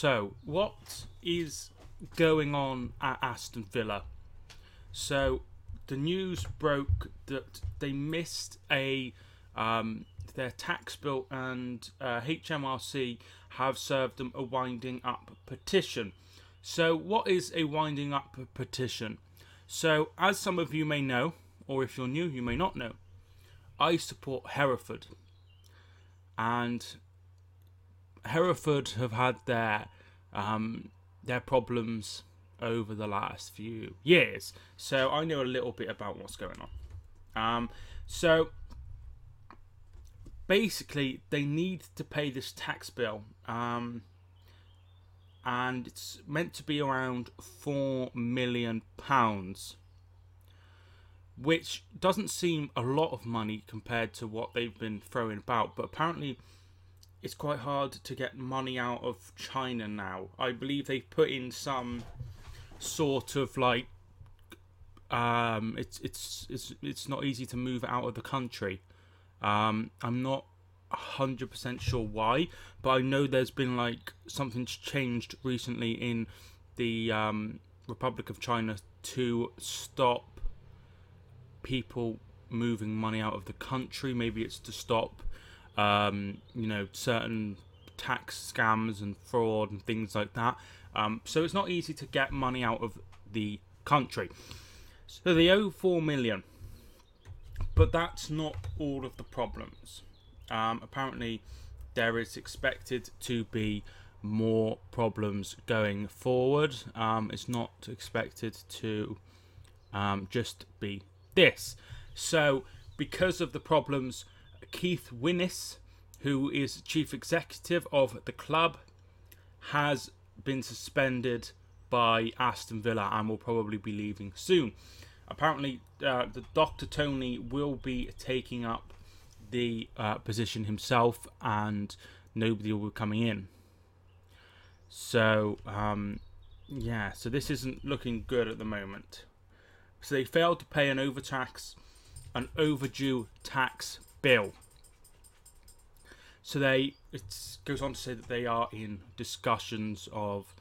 So, what is going on at Aston Villa? So, the news broke that they missed their tax bill, and HMRC have served them a winding up petition. So, what is a winding up petition? So, as some of you may know, or if you're new, you may not know, I support Hereford, and Hereford have had their problems over the last few years, so I know a little bit about what's going on. So basically, they need to pay this tax bill, and it's meant to be around £4 million, which doesn't seem a lot of money compared to what they've been throwing about, but apparently it's quite hard to get money out of China now. I believe they've put in some sort of like it's not easy to move out of the country. I'm not 100% sure why, but I know there's been like something's changed recently in the Republic of China to stop people moving money out of the country. Maybe it's to stop certain tax scams and fraud and things like that. So it's not easy to get money out of the country. So they owe $4 million, but that's not all of the problems. Apparently, there is expected to be more problems going forward. It's not expected to just be this. So, because of the problems, Keith Winnis, who is chief executive of the club, has been suspended by Aston Villa and will probably be leaving soon. Apparently, the Dr. Tony will be taking up the position himself, and nobody will be coming in. So, so this isn't looking good at the moment. So they failed to pay an overdue tax bill. So it goes on to say that they are in discussions of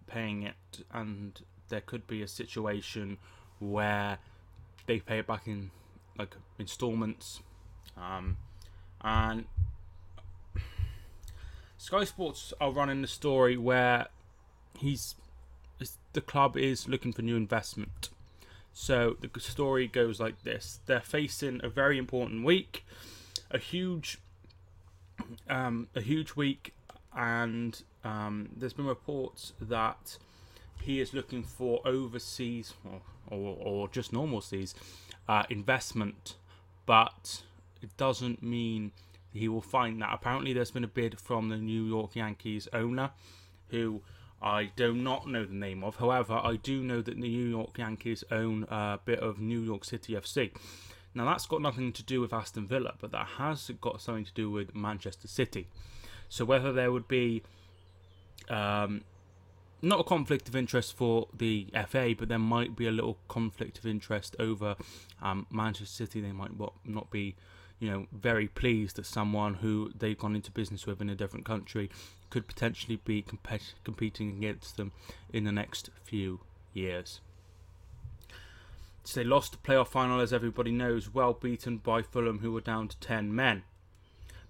paying it, and there could be a situation where they pay it back in like installments. And Sky Sports are running the story where the club is looking for new investment. So the story goes like this: they're facing a very important week, a huge week, and there's been reports that he is looking for overseas or just normal seas investment, but it doesn't mean he will find that. Apparently, there's been a bid from the New York Yankees owner, who I do not know the name of. However, I do know that the New York Yankees own a bit of New York City FC. Now, that's got nothing to do with Aston Villa, but that has got something to do with Manchester City. So whether there would be not a conflict of interest for the FA, but there might be a little conflict of interest over Manchester City. They might not be, very pleased that someone who they've gone into business with in a different country could potentially be competing against them in the next few years. So they lost the playoff final, as everybody knows, well beaten by Fulham, who were down to 10 men.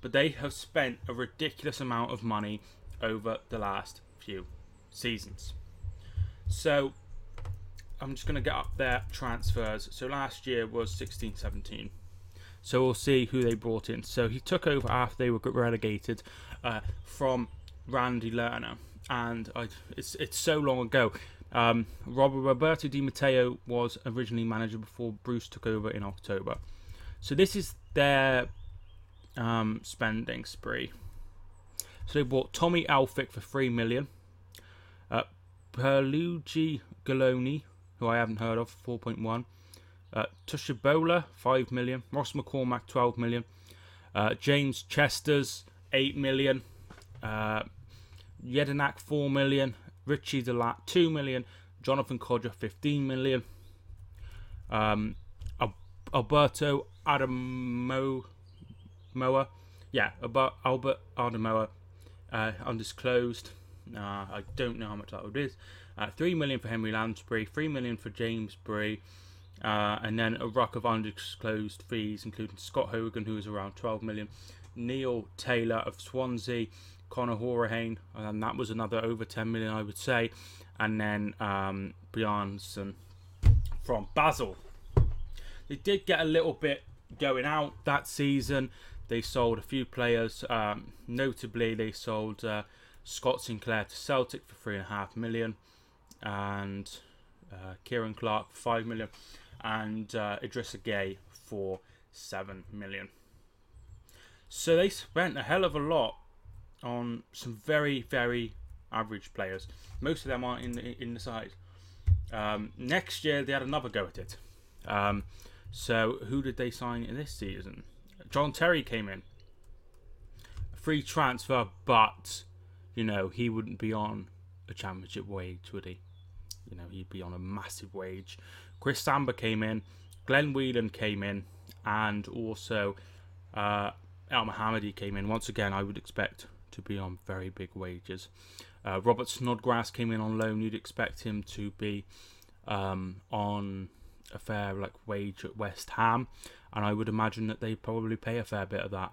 But they have spent a ridiculous amount of money over the last few seasons. So I'm just going to get up their transfers. So last year was 16-17. So we'll see who they brought in. So he took over after they were relegated from Randy Lerner, and it's so long ago. Roberto Di Matteo was originally manager before Bruce took over in October. So this is their spending spree. So they bought Tommy Elphick for $3 million. Perluigi Galoni, who I haven't heard of, 4.1. Tushibola, $5 million. Ross McCormack, $12 million. James Chesters, $8 million. Jedinak, $4 million. Richie Delat, $2 million. Jonathan Codger, $15 million. Alberto Adamoa. Albert Adamoa, undisclosed, I don't know how much that is. 3 million for Henry Lansbury, 3 million for James Bray, and then a ruck of undisclosed fees, including Scott Hogan, who was around 12 million, Neil Taylor of Swansea, Conor Hourihane, and that was another over 10 million, I would say, and then Bjarnason from Basel. They did get a little bit going out that season. They sold a few players. Notably, they sold Scott Sinclair to Celtic for 3.5 million, and Kieran Clark for 5 million, and Idrissa Gueye for 7 million. So they spent a hell of a lot on some very, very average players. Most of them aren't in the side. Next year they had another go at it. So who did they sign in this season? John Terry came in. A free transfer, but he wouldn't be on a championship wage, would he? He'd be on a massive wage. Chris Samba came in. Glenn Whelan came in, and also El Mohammadi came in. Once again, I would expect to be on very big wages. Robert Snodgrass came in on loan. You'd expect him to be on a fair wage at West Ham, and I would imagine that they probably pay a fair bit of that.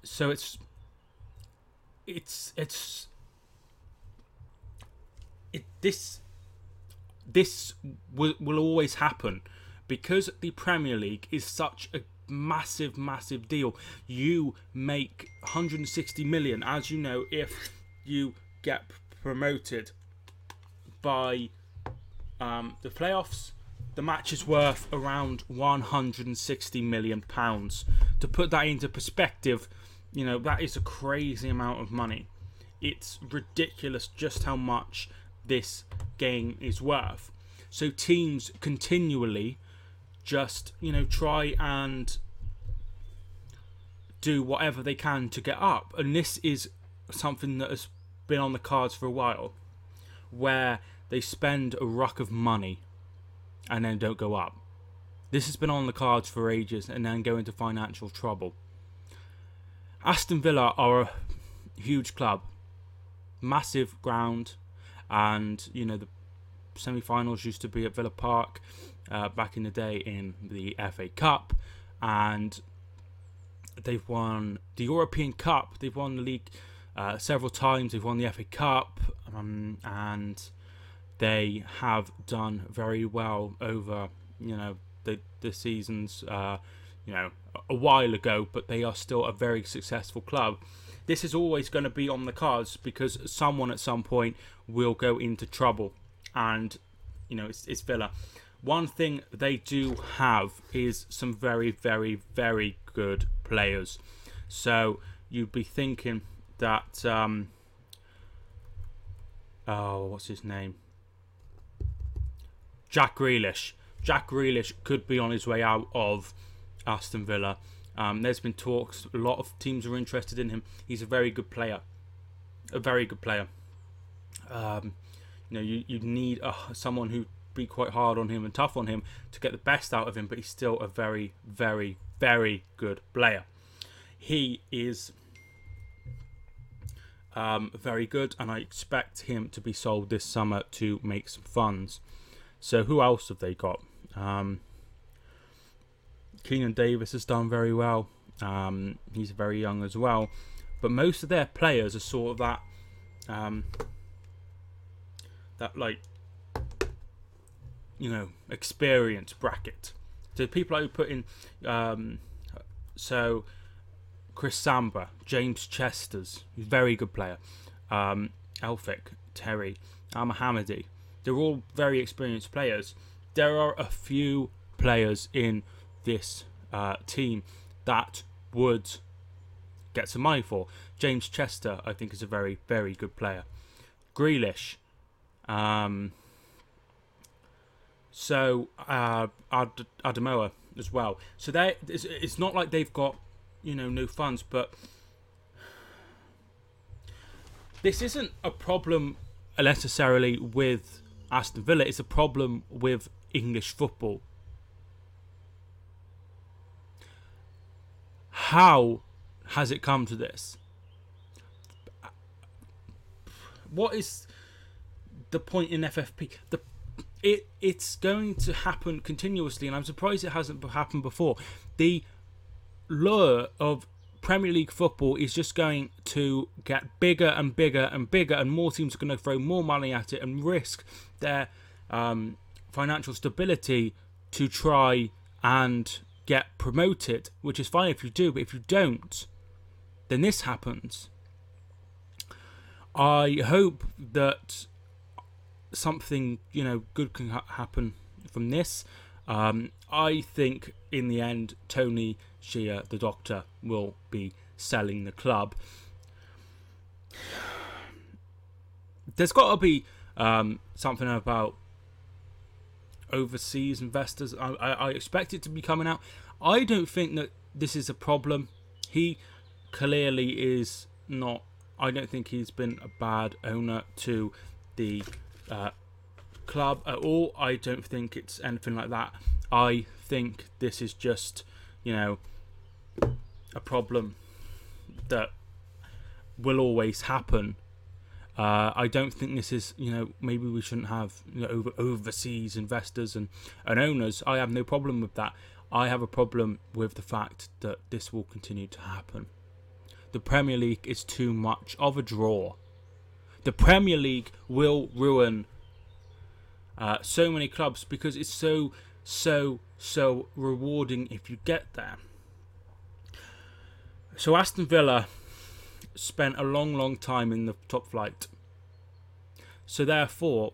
So this will always happen, because the Premier League is such a massive deal. You make 160 million, as you know, if you get promoted by the playoffs. The match is worth around 160 million pounds. To put that into perspective, that is a crazy amount of money. It's ridiculous just how much this game is worth. So teams continually just try and do whatever they can to get up, and this is something that has been on the cards for a while, where they spend a ruck of money and then don't go up. This has been on the cards for ages and then go into financial trouble. Aston Villa are a huge club, massive ground, and the semi-finals used to be at Villa Park back in the day in the FA Cup, and they've won the European Cup, they've won the league several times, they've won the FA Cup, and they have done very well over the seasons a while ago, but they are still a very successful club. This is always going to be on the cards, because someone at some point will go into trouble, and it's Villa. One thing they do have is some very, very, very good players. So you'd be thinking that what's his name? Jack Grealish. Jack Grealish could be on his way out of Aston Villa. There's been talks. A lot of teams are interested in him. He's a very good player. A very good player. You need someone who'd be quite hard on him and tough on him to get the best out of him, but he's still a very, very, very good player. He is very good, and I expect him to be sold this summer to make some funds. So who else have they got? Keenan Davis has done very well. He's very young as well. But most of their players are sort of that experience bracket. So people I put in, so Chris Samba, James Chesters, very good player, Elphick, Terry, Al Mohammadi. They're all very experienced players. There are a few players in this team that would get some money for. James Chester, I think, is a very, very good player. Grealish. Adamoah as well. So it's not like they've got no funds, but this isn't a problem necessarily with Aston Villa. It's a problem with English football. How has it come to this? what is the point in FFP? It's going to happen continuously, and I'm surprised it hasn't happened before. The lure of Premier League football is just going to get bigger and bigger and bigger, and more teams are going to throw more money at it and risk their financial stability to try and get promoted, which is fine if you do, but if you don't, then this happens. I hope that something good can happen from this. I think in the end Tony Shea, the doctor, will be selling the club. There's got to be something about overseas investors. I expect it to be coming out. I don't think that this is a problem. He clearly is not. I don't think he's been a bad owner to the club at all. I don't think it's anything like that. I think this is just, a problem that will always happen. I don't think this is, maybe we shouldn't have overseas investors and owners. I have no problem with that. I have a problem with the fact that this will continue to happen. The Premier League is too much of a draw. The Premier League will ruin so many clubs because it's so rewarding if you get there. So Aston Villa spent a long time in the top flight. So therefore,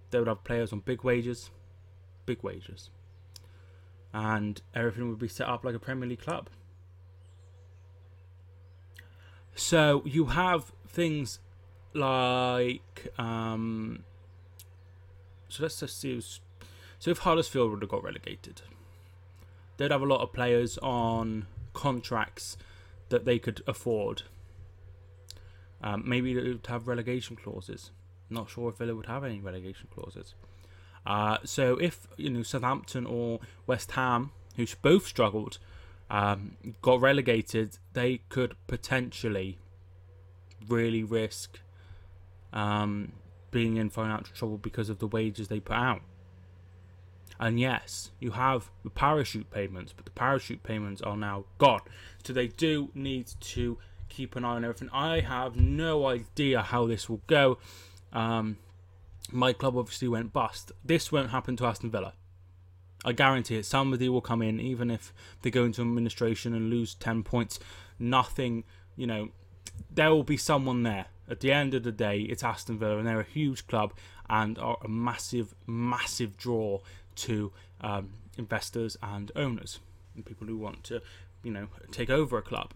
they would have players on big wages. And everything would be set up like a Premier League club. So you have things like, so let's just see. So if Huddersfield would have got relegated, they'd have a lot of players on contracts that they could afford. Maybe they would have relegation clauses. Not sure if Villa would have any relegation clauses. So if Southampton or West Ham, who both struggled, got relegated, they could potentially really risk being in financial trouble because of the wages they put out. And yes, you have the parachute payments, but the parachute payments are now gone. So they do need to keep an eye on everything. I have no idea how this will go. My club obviously went bust. This won't happen to Aston Villa. I guarantee it. Somebody will come in, even if they go into administration and lose 10 points. Nothing, there will be someone there. At the end of the day, it's Aston Villa, and they're a huge club and are a massive draw to investors and owners and people who want to, take over a club.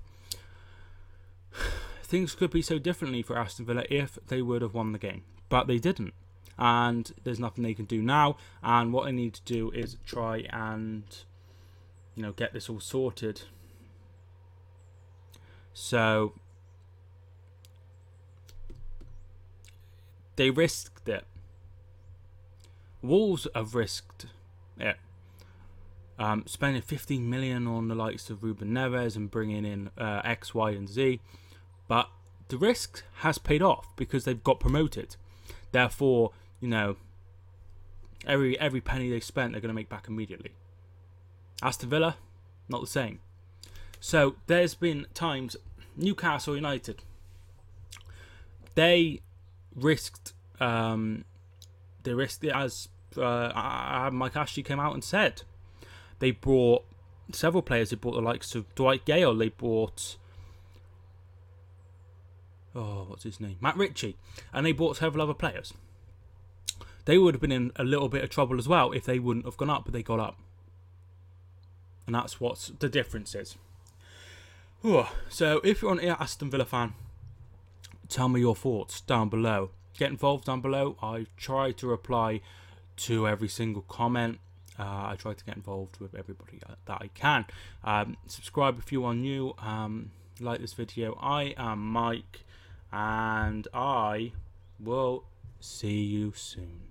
Things could be so differently for Aston Villa if they would have won the game, but they didn't. And there's nothing they can do now. And what they need to do is try and, get this all sorted. So they risked it. Wolves have risked it. Spending 15 million on the likes of Ruben Neves and bringing in X, Y, and Z. But the risk has paid off because they've got promoted. Therefore, every penny they spent, they're going to make back immediately. Aston Villa, not the same. So there's been times, Newcastle United, they risked it as Mike Ashley came out and said. They brought several players. They brought the likes of Dwight Gale. They brought, what's his name? Matt Ritchie. And they brought several other players. They would have been in a little bit of trouble as well if they wouldn't have gone up, but they got up. And that's what the difference is. So if you're an Aston Villa fan, tell me your thoughts down below. Get involved down below. I try to reply to every single comment. I try to get involved with everybody that I can. Subscribe if you are new. Like this video. I am Mike, and I will see you soon.